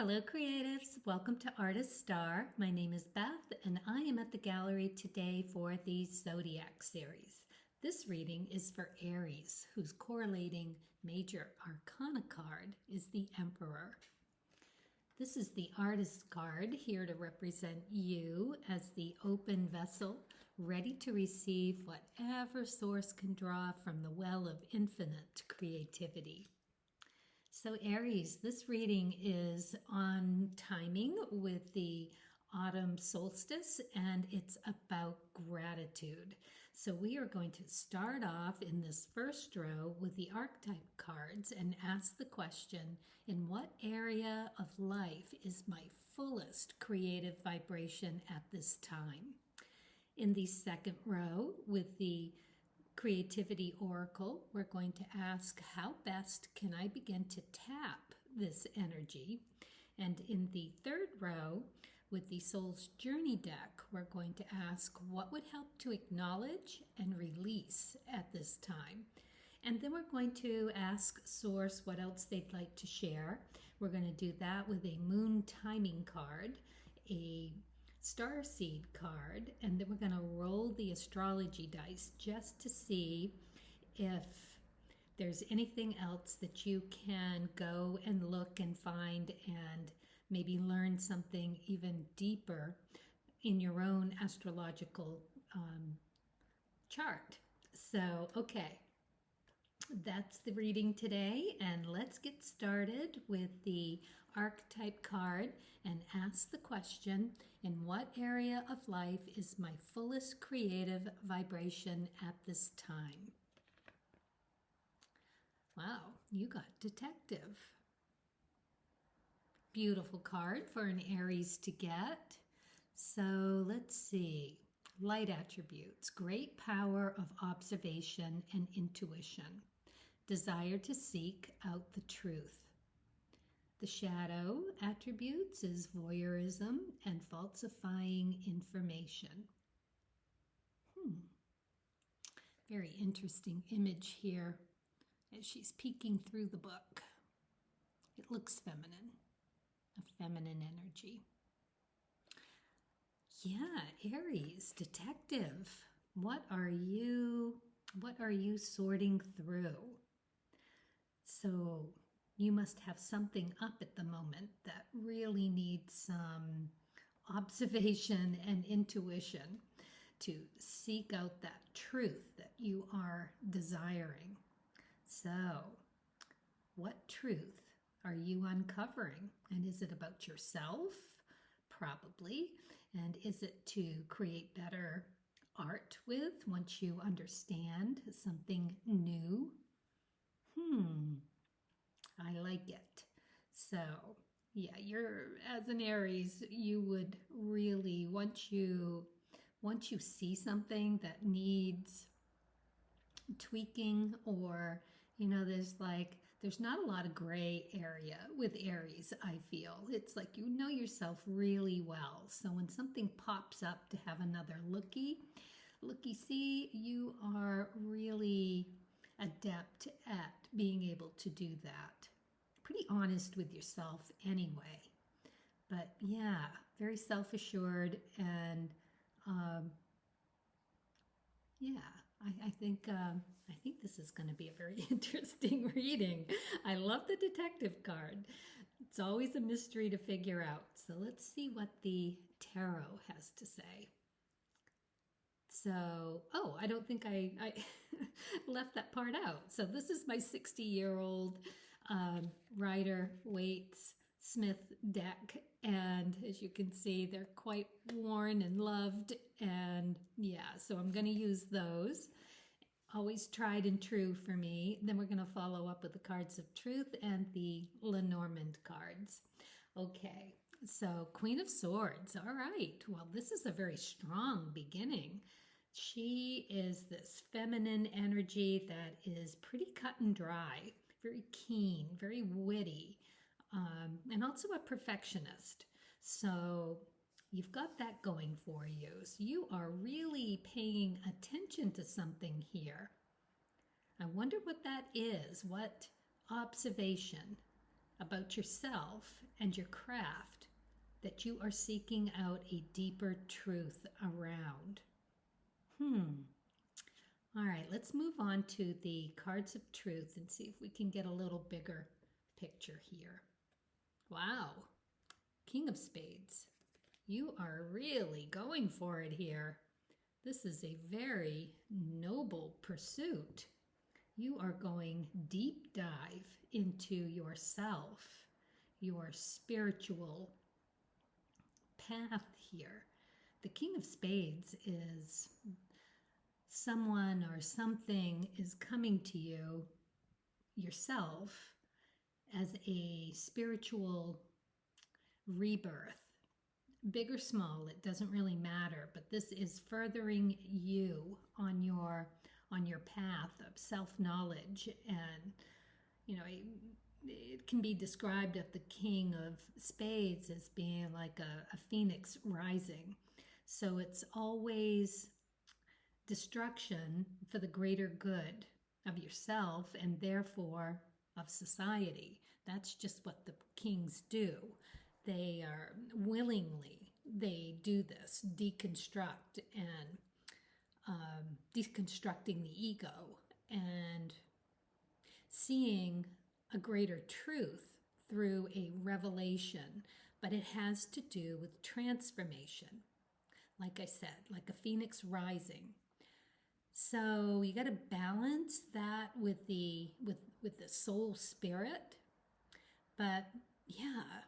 Hello creatives, welcome to Artist Star. My name is Beth and I am at the gallery today for the Zodiac series. This reading is for Aries, whose correlating major arcana card is the Emperor. This is the artist card here to represent you as the open vessel, ready to receive whatever source can draw from the well of infinite creativity. So Aries, this reading is on timing with the autumn solstice and it's about gratitude. So we are going to start off in this first row with the archetype cards and ask the question, in what area of life is my fullest creative vibration at this time? In the second row with the Creativity Oracle, we're going to ask, how best can I begin to tap this energy? And in the third row, with the Soul's Journey deck, we're going to ask, what would help to acknowledge and release at this time? And then we're going to ask Source what else they'd like to share. We're going to do that with a Moon Timing card, a Starseed card, and then we're going to roll the astrology dice just to see if there's anything else that you can go and look and find and maybe learn something even deeper in your own astrological chart. So, okay. That's the reading today, and let's get started with the archetype card and ask the question, in what area of life is my fullest creative vibration at this time? Wow, you got detective. Beautiful card for an Aries to get. So let's see. Light attributes, great power of observation and intuition. Desire to seek out the truth. The shadow attributes is voyeurism and falsifying information. Very interesting image here as she's peeking through the book. It looks feminine, a feminine energy. Yeah, Aries, detective. What are you sorting through? So you must have something up at the moment that really needs some observation and intuition to seek out that truth that you are desiring. So, what truth are you uncovering? And is it about yourself? Probably. And is it to create better art with once you understand something new? I like it. So, yeah, as an Aries, you would really, once you see something that needs tweaking, or, there's not a lot of gray area with Aries, I feel. It's like you know yourself really well. So when something pops up to have another looky-see, you are really adept at being able to do that. Pretty honest with yourself anyway. But yeah, very self-assured, and yeah, I think this is going to be a very interesting reading. I love the detective card. It's always a mystery to figure out. So let's see what the tarot has to say. So, I don't think I left that part out. So this is my 60-year-old Rider-Waite Smith deck. And as you can see, they're quite worn and loved. And yeah, so I'm going to use those. Always tried and true for me. Then we're going to follow up with the cards of truth and the Lenormand cards. Okay, so Queen of Swords. All right. Well, this is a very strong beginning. She is this feminine energy that is pretty cut and dry, very keen, very witty, and also a perfectionist. So you've got that going for you. So you are really paying attention to something here. I wonder what that is. What observation about yourself and your craft that you are seeking out a deeper truth around. All right, let's move on to the cards of truth and see if we can get a little bigger picture here. Wow, King of Spades. You are really going for it here. This is a very noble pursuit. You are going deep dive into yourself, your spiritual path here. The King of Spades is someone or something is coming to you yourself as a spiritual rebirth. Big or small, it doesn't really matter, but this is furthering you on your path of self-knowledge. And it can be described of the King of Spades as being like a phoenix rising. So it's always destruction for the greater good of yourself and therefore of society. That's just what the kings do. They are willingly, they do this, deconstruct and deconstructing the ego and seeing a greater truth through a revelation, but it has to do with transformation. Like I said, like a phoenix rising. So you got to balance that with the soul spirit, but yeah.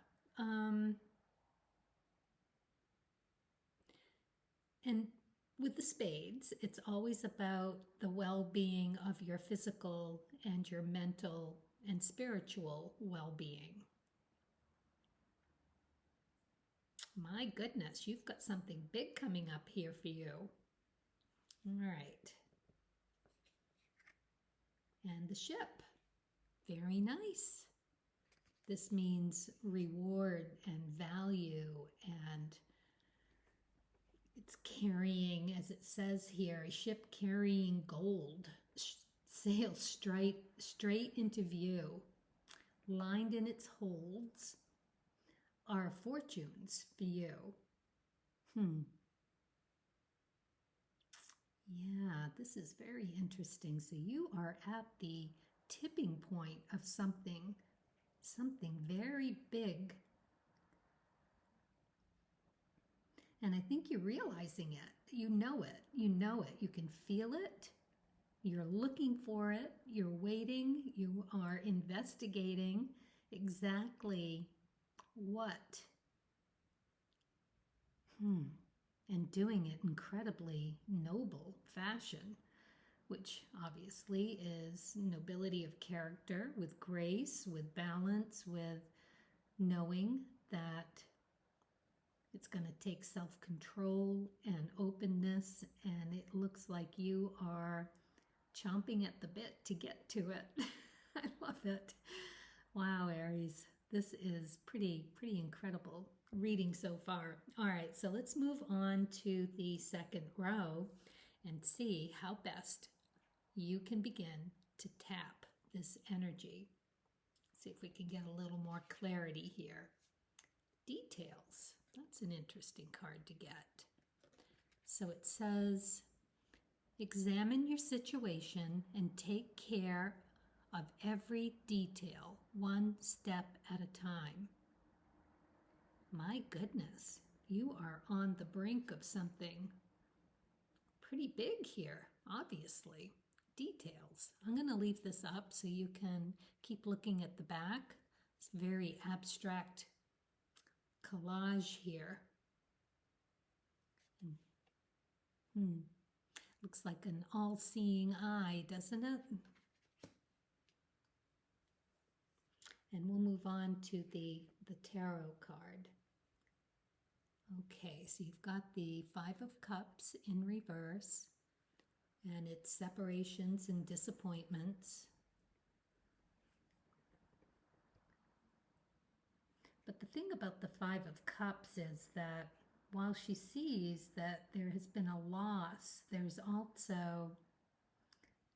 And with the spades, it's always about the well-being of your physical and your mental and spiritual well-being. My goodness, you've got something big coming up here for you. All right. And the ship. Very nice. This means reward and value, and it's carrying, as it says here, a ship carrying gold, sails straight into view. Lined in its holds are fortunes for you. Yeah, this is very interesting. So you are at the tipping point of something very big. And I think you're realizing it. You know it. You know it. You can feel it. You're looking for it. You're waiting. You are investigating exactly what. And doing it incredibly noble fashion, which obviously is nobility of character, with grace, with balance, with knowing that it's going to take self-control and openness, and it looks like you are chomping at the bit to get to it. I love it. Wow, Aries, this is pretty incredible reading so far. All right, so let's move on to the second row and see how best you can begin to tap this energy. See if we can get a little more clarity here. Details. That's an interesting card to get. So it says, examine your situation and take care of every detail, one step at a time. My goodness, you are on the brink of something pretty big here, obviously. Details. I'm going to leave this up so you can keep looking at the back. It's very abstract collage here. Looks like an all-seeing eye, doesn't it? And we'll move on to the tarot card. Okay, so you've got the Five of Cups in reverse, and it's separations and disappointments. But the thing about the Five of Cups is that while she sees that there has been a loss, there's also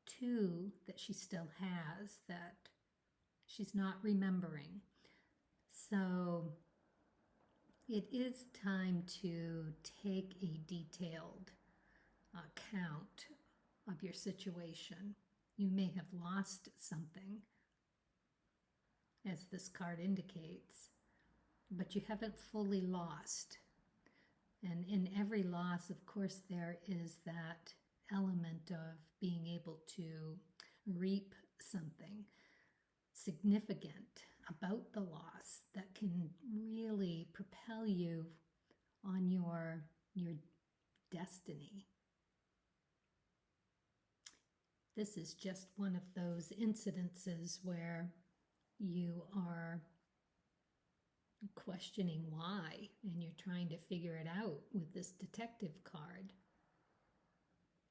two that she still has that she's not remembering. So it is time to take a detailed account of your situation. You may have lost something, as this card indicates, but you haven't fully lost. And in every loss, of course, there is that element of being able to reap something significant about the loss that can really propel you on your destiny. This is just one of those incidences where you are questioning why, and you're trying to figure it out with this detective card.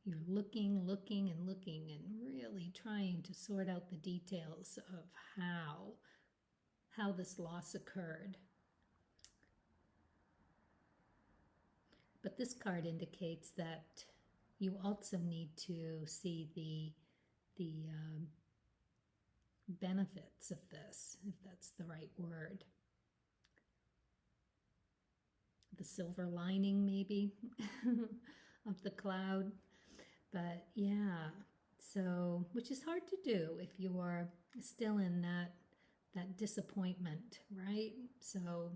You're looking, and really trying to sort out the details of how this loss occurred. But this card indicates that you also need to see the benefits of this, if that's the right word. The silver lining, maybe, of the cloud. But yeah, so, which is hard to do if you're still in that disappointment, right? So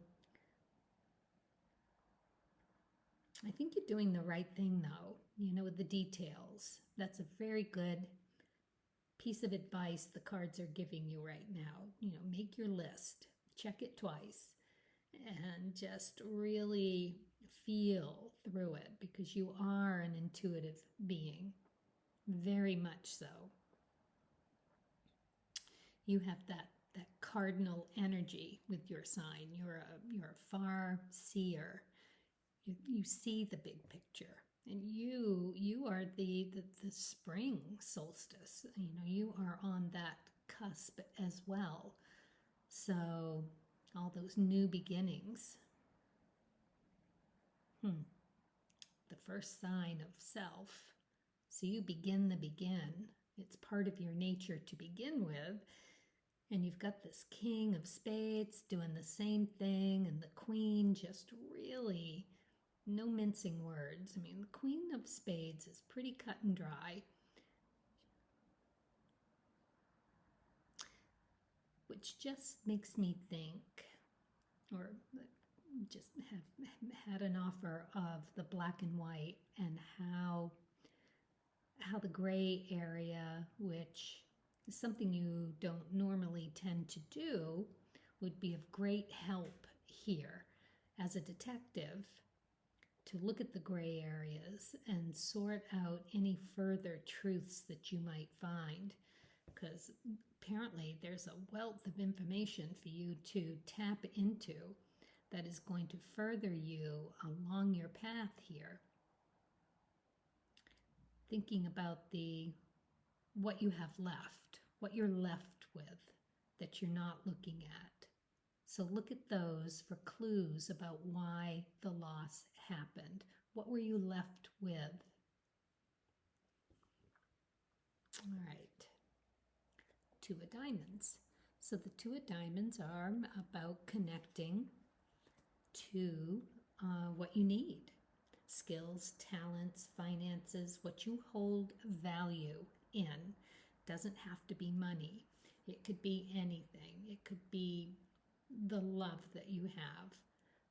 I think you're doing the right thing, though, with the details. That's a very good piece of advice the cards are giving you right now. Make your list, check it twice, and just really feel through it, because you are an intuitive being, very much so. You have that cardinal energy with your sign. You're a far seer. You see the big picture, and you are the spring solstice. You are on that cusp as well. So all those new beginnings. The first sign of self. So you begin the begin. It's part of your nature to begin with. And you've got this King of Spades doing the same thing, and the Queen just really, no mincing words. I mean, the Queen of Spades is pretty cut and dry, which just makes me think, or just have had an offer of the black and white, and how the gray area, which is something you don't normally tend to do, would be of great help here as a detective, to look at the gray areas and sort out any further truths that you might find, because apparently there's a wealth of information for you to tap into that is going to further you along your path here. Thinking about what you have left, what you're left with that you're not looking at. So look at those for clues about why the loss happened. What were you left with? All right. Two of Diamonds. So the Two of Diamonds are about connecting to what you need. Skills, talents, finances, what you hold value in. Doesn't have to be money. It could be anything. It could be the love that you have.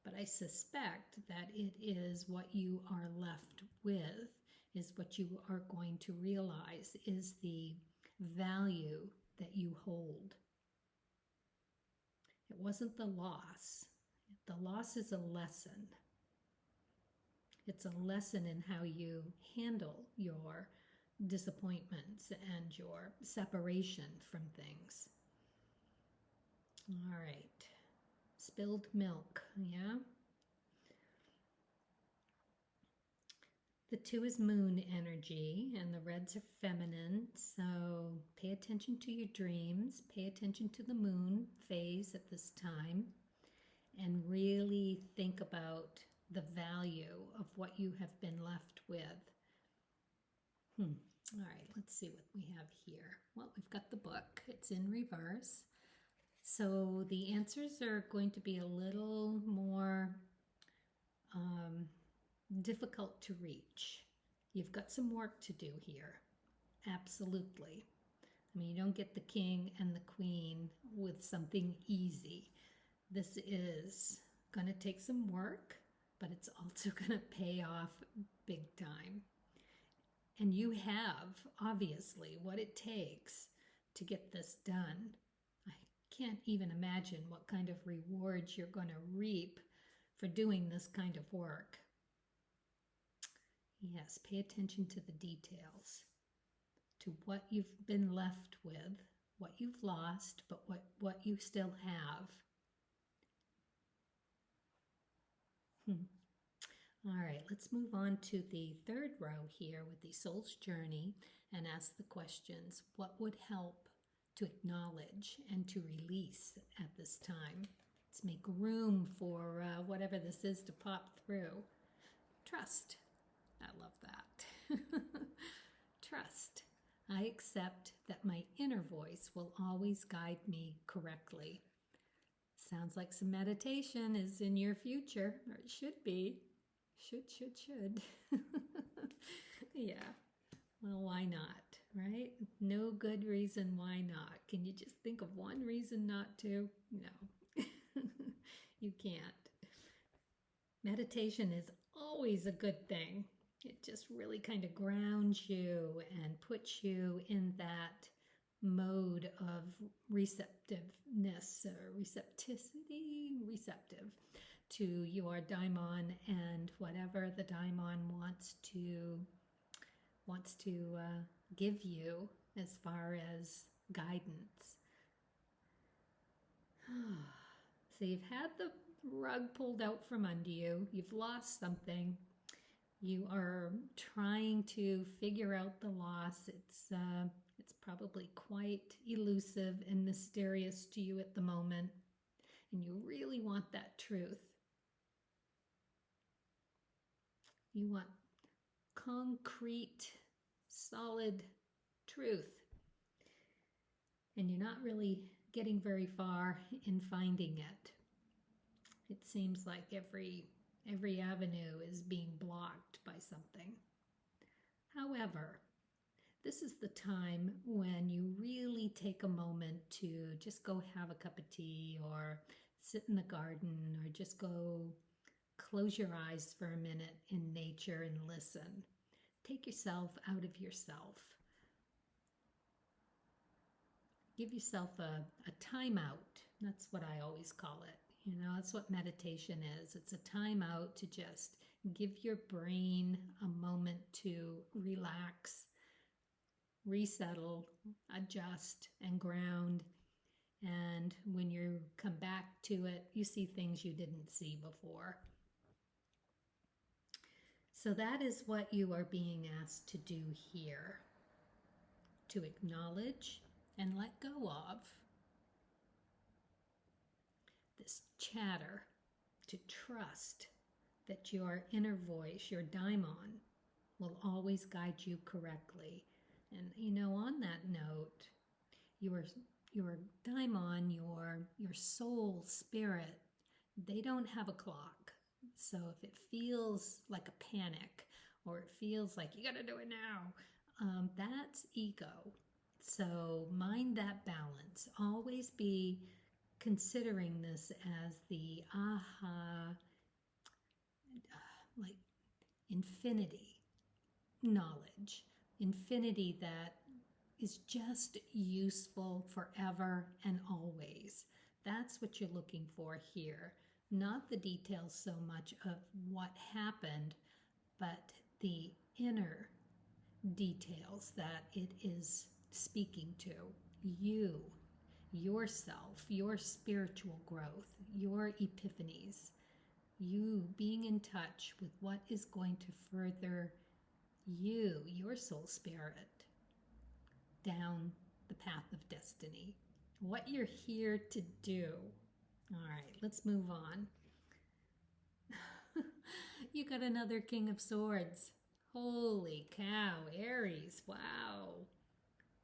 But I suspect that it is what you are left with, is what you are going to realize is the value that you hold. It wasn't the loss. The loss is a lesson. It's a lesson in how you handle your disappointments and your separation from things. All right. Spilled milk, yeah? The Two is moon energy, and the reds are feminine, so pay attention to your dreams, pay attention to the moon phase at this time, and really think about the value of what you have been left with. All right, let's see what we have here. Well, we've got the book. It's in reverse. So the answers are going to be a little more difficult to reach. You've got some work to do here. Absolutely. I mean, you don't get the king and the queen with something easy. This is going to take some work, but it's also going to pay off big time. And you have, obviously, what it takes to get this done. I can't even imagine what kind of rewards you're going to reap for doing this kind of work. Yes, pay attention to the details, to what you've been left with, what you've lost, but what you still have. All right, let's move on to the third row here with the Soul's Journey and ask the questions. What would help to acknowledge and to release at this time? Let's make room for whatever this is to pop through. Trust. I love that. Trust. I accept that my inner voice will always guide me correctly. Sounds like some meditation is in your future, or it should be. Should. Yeah. Well, why not, right? No good reason why not. Can you just think of one reason not to? No. You can't. Meditation is always a good thing. It just really kind of grounds you and puts you in that mode of receptiveness or receptive to your daimon and whatever the daimon wants to give you as far as guidance. So you've had the rug pulled out from under you. You've lost something. You are trying to figure out the loss. It's probably quite elusive and mysterious to you at the moment, and you really want that truth. You want concrete, solid truth, and you're not really getting very far in finding it. It seems like every avenue is being blocked by something. However, this is the time when you really take a moment to just go have a cup of tea or sit in the garden or just go close your eyes for a minute in nature and listen. Take yourself out of yourself. Give yourself a timeout. That's what I always call it. You know, that's what meditation is. It's a time out to just give your brain a moment to relax, resettle, adjust, and ground. And when you come back to it, you see things you didn't see before. So that is what you are being asked to do here. To acknowledge and let go of this chatter, to trust that your inner voice, your daimon, will always guide you correctly. And you know, on that note, your daimon, your soul spirit, they don't have a clock. So if it feels like a panic or it feels like you got to do it now, that's ego. So mind that balance. Always be considering this as the like infinity knowledge, infinity that is just useful forever and always. That's what you're looking for here. Not the details so much of what happened, but the inner details that it is speaking to. You, yourself, your spiritual growth, your epiphanies, you being in touch with what is going to further you, your soul spirit, down the path of destiny. What you're here to do. All right, let's move on. You got another King of Swords. Holy cow, Aries, wow.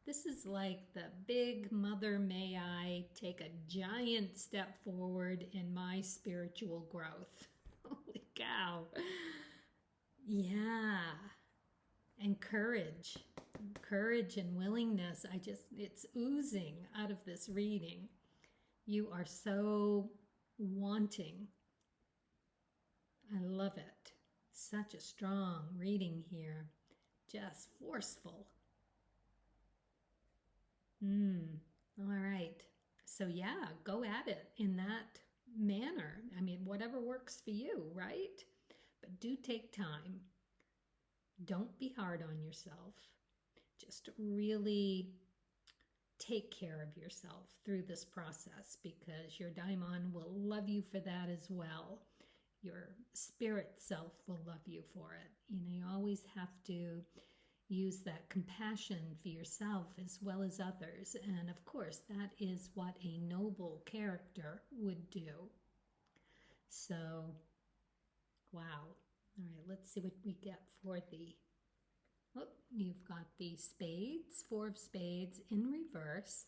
This is like the big mother, may I take a giant step forward in my spiritual growth. Holy cow. Yeah. And courage and willingness. It's oozing out of this reading. You are so wanting. I love it. Such a strong reading here. Just forceful. All right. So yeah, go at it in that manner. I mean, whatever works for you, right? But do take time. Don't be hard on yourself. Just really take care of yourself through this process, because your daimon will love you for that as well. Your spirit self will love you for it. You always have to use that compassion for yourself as well as others. And of course, that is what a noble character would do. So, wow. All right, let's see what we get for the... Oh, you've got the spades, 4 of spades in reverse,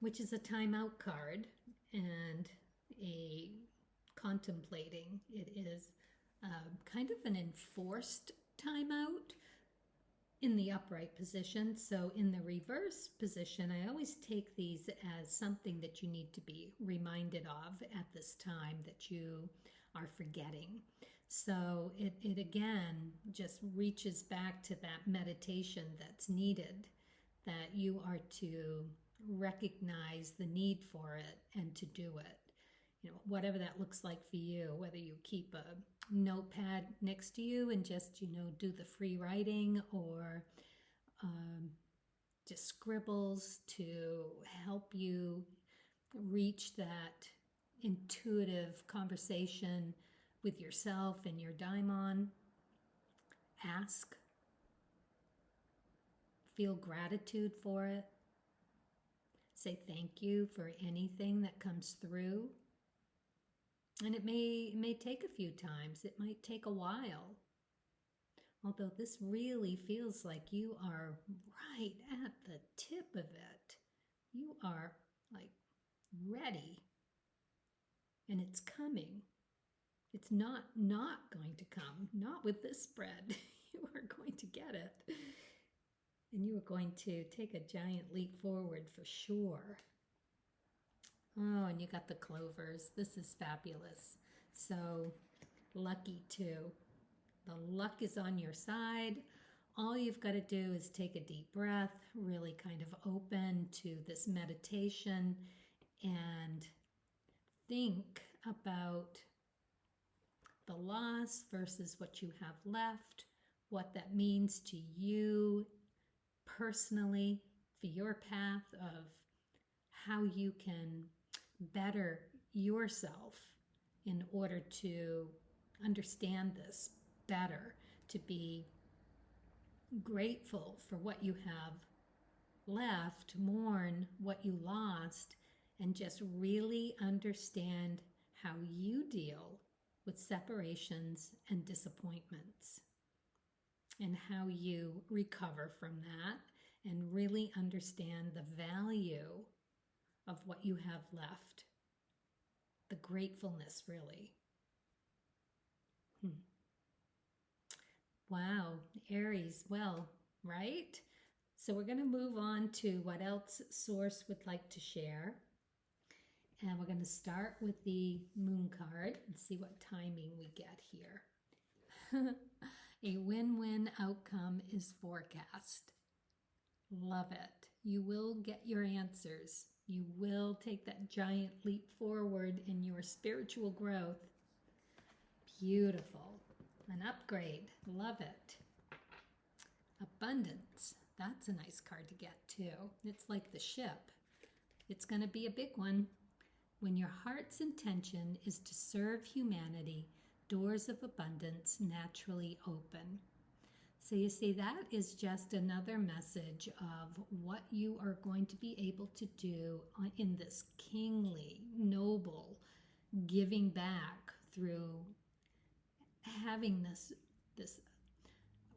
which is a timeout card and a contemplating. It is kind of an enforced timeout in the upright position. So in the reverse position, I always take these as something that you need to be reminded of at this time that you are forgetting. So it again just reaches back to that meditation that's needed, that you are to recognize the need for it and to do it. Whatever that looks like for you, whether you keep a notepad next to you and just, do the free writing, or just scribbles to help you reach that intuitive conversation with yourself and your daimon. Ask. Feel gratitude for it. Say thank you for anything that comes through. And it may take a few times. It might take a while. Although this really feels like you are right at the tip of it. You are like ready. And it's coming. It's not going to come. Not with this spread. You are going to get it. And you are going to take a giant leap forward for sure. Oh, and you got the clovers. This is fabulous. So lucky too. The luck is on your side. All you've got to do is take a deep breath, really kind of open to this meditation, and think about the loss versus what you have left, what that means to you personally for your path of how you can better yourself in order to understand this better, to be grateful for what you have left, mourn what you lost, and just really understand how you deal with separations and disappointments, and how you recover from that and really understand the value of what you have left. The gratefulness, really. Wow, Aries, well, right? So we're going to move on to what else Source would like to share. And we're going to start with the Moon card and see what timing we get here. A win-win outcome is forecast. Love it. You will get your answers. You will take that giant leap forward in your spiritual growth. Beautiful. An upgrade. Love it. Abundance. That's a nice card to get too. It's like the ship. It's going to be a big one. When your heart's intention is to serve humanity, doors of abundance naturally open. So you see, that is just another message of what you are going to be able to do in this kingly, noble giving back through having this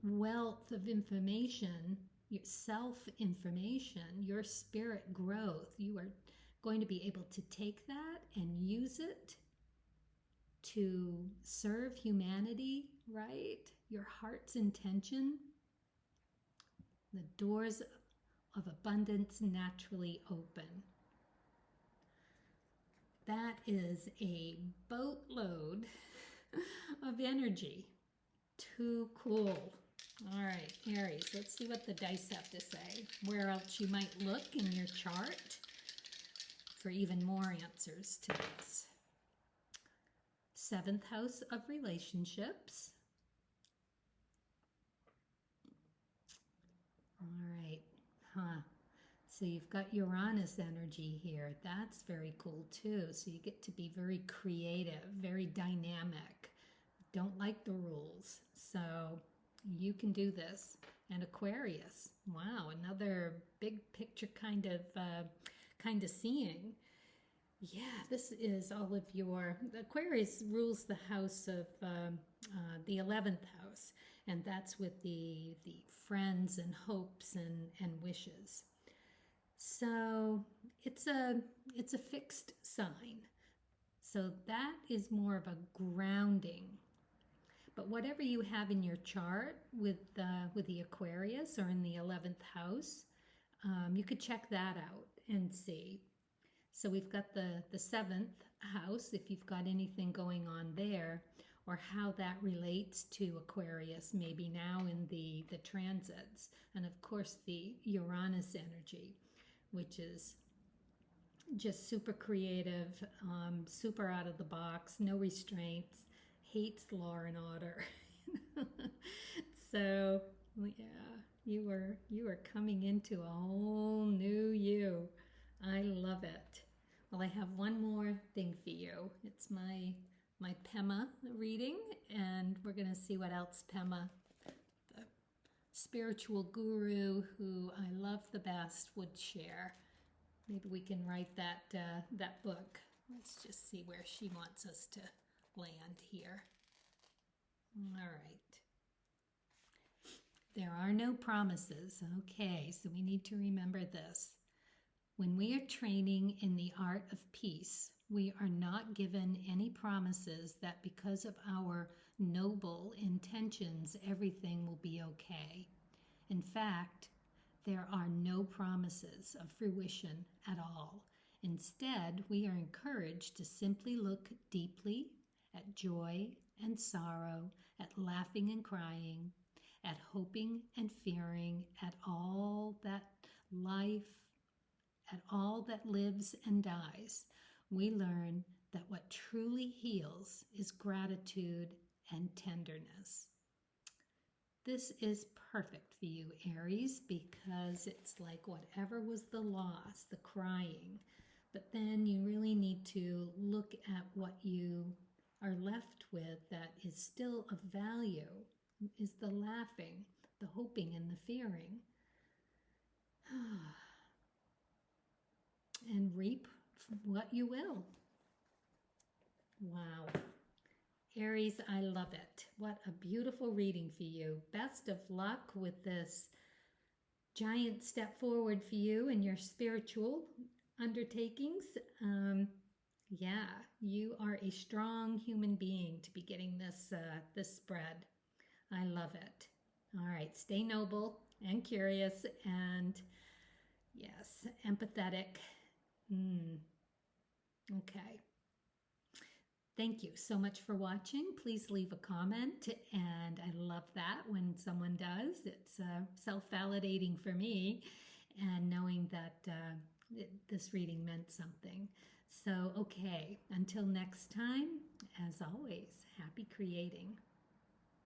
wealth of information, your self-information, your spirit growth. You are going to be able to take that and use it to serve humanity, right? Your heart's intention. The doors of abundance naturally open. That is a boatload of energy. Too cool. All right, Aries, let's see what the dice have to say. Where else you might look in your chart for even more answers to this. 7th house of relationships. All right, So you've got Uranus energy here. That's very cool too. So you get to be very creative, very dynamic. Don't like the rules. So you can do this. And Aquarius. Wow, another big picture kind of seeing. Yeah, this is all of your... Aquarius rules the house of the 11th house. And that's with the friends and hopes and wishes. So it's a fixed sign. So that is more of a grounding. But whatever you have in your chart with the Aquarius or in the 11th house, you could check that out and see. So we've got the 7th house, if you've got anything going on there, or how that relates to Aquarius, maybe now in the transits. And of course the Uranus energy, which is just super creative, super out of the box, no restraints, hates law and order. So yeah, you are coming into a whole new you. I love it. Well, I have one more thing for you. It's my Pema reading, and we're going to see what else Pema, the spiritual guru who I love the best, would share. Maybe we can write that book. Let's just see where she wants us to land here. All right. There are no promises. Okay, so we need to remember this. When we are training in the art of peace, we are not given any promises that because of our noble intentions, everything will be okay. In fact, there are no promises of fruition at all. Instead, we are encouraged to simply look deeply at joy and sorrow, at laughing and crying, at hoping and fearing, at all that life, at all that lives and dies. We learn that what truly heals is gratitude and tenderness. This is perfect for you, Aries, because it's like whatever was the loss, the crying, but then you really need to look at what you are left with that is still of value, is the laughing, the hoping, and the fearing. And reap what you will. Wow. Aries, I love it. What a beautiful reading for you. Best of luck with this giant step forward for you in your spiritual undertakings. Yeah, you are a strong human being to be getting this spread. I love it. All right, stay noble and curious and, yes, empathetic. Okay. Thank you so much for watching. Please leave a comment, and I love that when someone does. It's self-validating for me, and knowing that this reading meant something. So, okay, until next time, as always, happy creating.